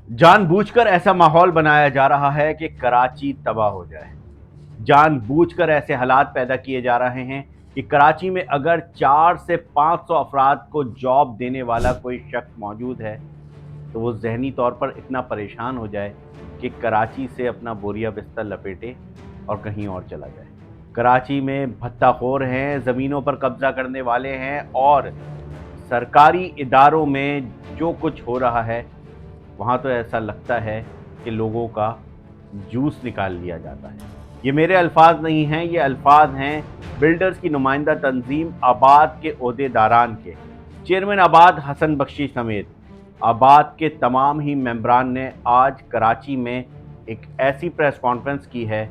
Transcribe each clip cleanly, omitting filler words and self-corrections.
जानबूझकर ऐसा माहौल बनाया जा रहा है कि कराची तबाह हो जाए। जानबूझकर ऐसे हालात पैदा किए जा रहे हैं कि कराची में अगर 4 से 500 अफराद को जॉब देने वाला कोई शख्स मौजूद है तो वो ज़हनी तौर पर इतना परेशान हो जाए कि कराची से अपना बोरिया बिस्तर लपेटे और कहीं और चला जाए। कराची में भत्ताखोर हैं, ज़मीनों पर कब्ज़ा करने वाले हैं और सरकारी इदारों में जो कुछ हो रहा है वहाँ तो ऐसा लगता है कि लोगों का जूस निकाल लिया जाता है। ये मेरे अल्फाज नहीं हैं, ये अल्फाज हैं बिल्डर्स की नुमाइंदा तंजीम आबाद के ओहदेदारान के। चेयरमैन आबाद हसन बख्शी समेत आबाद के तमाम ही मेंबरान ने आज कराची में एक ऐसी प्रेस कॉन्फ्रेंस की है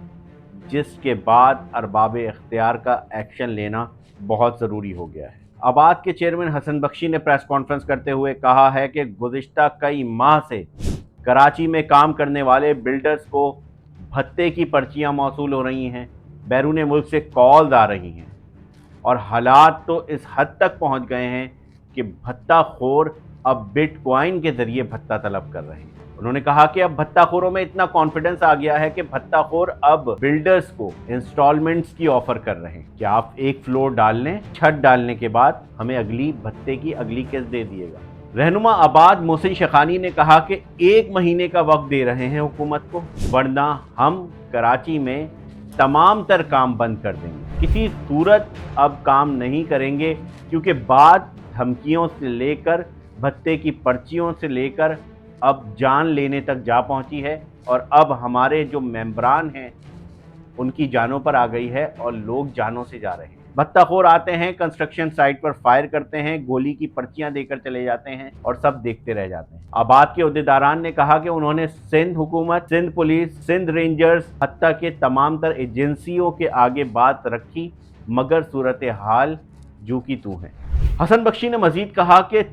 जिसके बाद अरबाब इख्तियार का एक्शन लेना बहुत ज़रूरी हो गया है। आबाद के चेयरमैन हसन बख्शी ने प्रेस कॉन्फ्रेंस करते हुए कहा है कि गुज़िश्ता कई माह से कराची में काम करने वाले बिल्डर्स को भत्ते की पर्चियां मौसूल हो रही हैं, बैरून मुल्क से कॉल्स आ रही हैं और हालात तो इस हद तक पहुंच गए हैं कि भत्ताखोर अब बिटकॉइन के ज़रिए भत्ता तलब कर रहे हैं। उन्होंने कहा कि अब भत्ताखोरों में इतना कॉन्फिडेंस आ गया है कि भत्ताखोर अब बिल्डर्स को इंस्टॉलमेंट्स की ऑफर कर रहे हैं कि आप एक फ्लोर डाल लें, छत डालने के बाद हमें अगली भत्ते की अगली किस्त दे दिएगा। रहनुमा आबाद मोहसिन शेखानी ने कहा कि 1 महीने का वक्त दे रहे हैं हुकूमत को, वरना हम कराची में तमाम तर काम बंद कर देंगे। किसी सूरत अब काम नहीं करेंगे क्योंकि बात धमकियों से लेकर भत्ते की पर्चियों से लेकर अब जान लेने तक जा पहुंची है और अब हमारे जो मेंबरान हैं उनकी जानों पर आ गई है और लोग जानों से जा रहे हैं। भत्ताखोर आते हैं, कंस्ट्रक्शन साइट पर फायर करते हैं, गोली की पर्चियां देकर चले जाते हैं और सब देखते रह जाते हैं। आबाद के ओहदेदारान ने कहा कि उन्होंने सिंध हुकूमत, सिंध पुलिस, सिंध रेंजर्स हत्ता के तमाम तर एजेंसियों के आगे बात रखी मगर सूरत हाल जू की तू है। हसन बख्शी ने मजीद कहा कि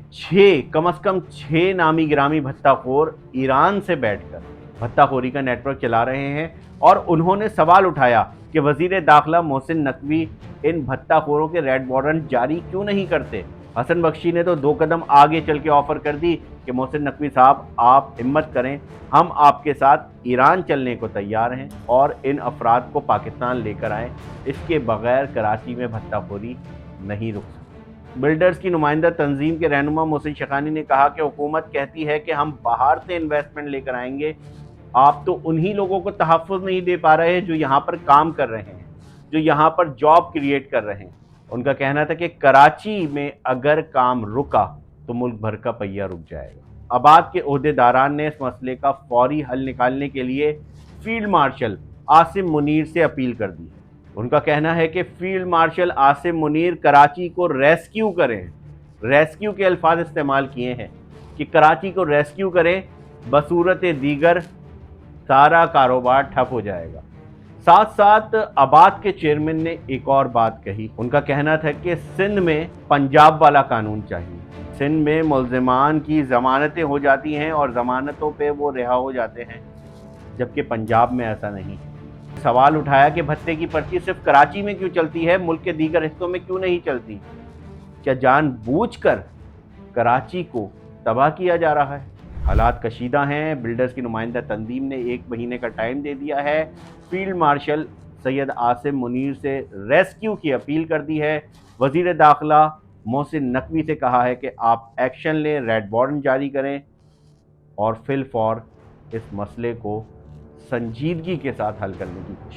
कम अज कम 6 नामी गिरामी भत्ताखोर ईरान से बैठकर भत्ताखोरी का नेटवर्क चला रहे हैं और उन्होंने सवाल उठाया कि वजीर दाखिला मोहसिन नकवी इन भत्ताखोरों के रेड वारंट जारी क्यों नहीं करते। हसन बख्शी ने तो 2 कदम आगे चल के ऑफर कर दी कि मोहसिन नकवी साहब आप हिम्मत करें, हम आपके साथ ईरान चलने को तैयार हैं और इन अफराद को पाकिस्तान लेकर आएँ, इसके बगैर कराची में भत्ताखोरी नहीं रुक सकती। बिल्डर्स की नुमाइंदा तंजीम के रहनुमा मोहसिन शेखानी ने कहा कि हुकूमत कहती है कि हम बाहर से इन्वेस्टमेंट लेकर आएंगे, आप तो उन्हीं लोगों को तहफ़्फ़ुज़ नहीं दे पा रहे हैं जो यहाँ पर काम कर रहे हैं, जो यहाँ पर जॉब क्रिएट कर रहे हैं। उनका कहना था कि कराची में अगर काम रुका तो मुल्क भर का पहिया रुक जाएगा। आबाद के ओहदेदारान ने इस मसले का फौरी हल निकालने के लिए फील्ड मार्शल आसिम मुनीर से अपील कर दी। उनका कहना है कि फील्ड मार्शल आसिम मुनीर कराची को रेस्क्यू करें, रेस्क्यू के अल्फाज इस्तेमाल किए हैं कि कराची को रेस्क्यू करें, बसूरत दीगर सारा कारोबार ठप हो जाएगा। साथ साथ आबाद के चेयरमैन ने एक और बात कही। उनका कहना था कि सिंध में पंजाब वाला कानून चाहिए। सिंध में मुल्ज़िमान की ज़मानतें हो जाती हैं और ज़मानतों पे वो रिहा हो जाते हैं, जबकि पंजाब में ऐसा नहीं है। सवाल उठाया कि भत्ते की पर्ची सिर्फ कराची में क्यों चलती है, मुल्क के दीगर हिस्सों में क्यों नहीं चलती? क्या जानबूझकर कराची को तबाह किया जा रहा है? हालात कशीदा हैं। बिल्डर्स की नुमाइंदा तंजीम ने 1 महीने का टाइम दे दिया है। फील्ड मार्शल सैयद आसिम मुनीर से रेस्क्यू की अपील कर दी है। वज़ीर दाखिला मोहसिन नकवी से कहा है कि आप एक्शन लें, रेड वारंट जारी करें और फिल फॉर इस मसले को संजीदगी के साथ हल करने की कोशिश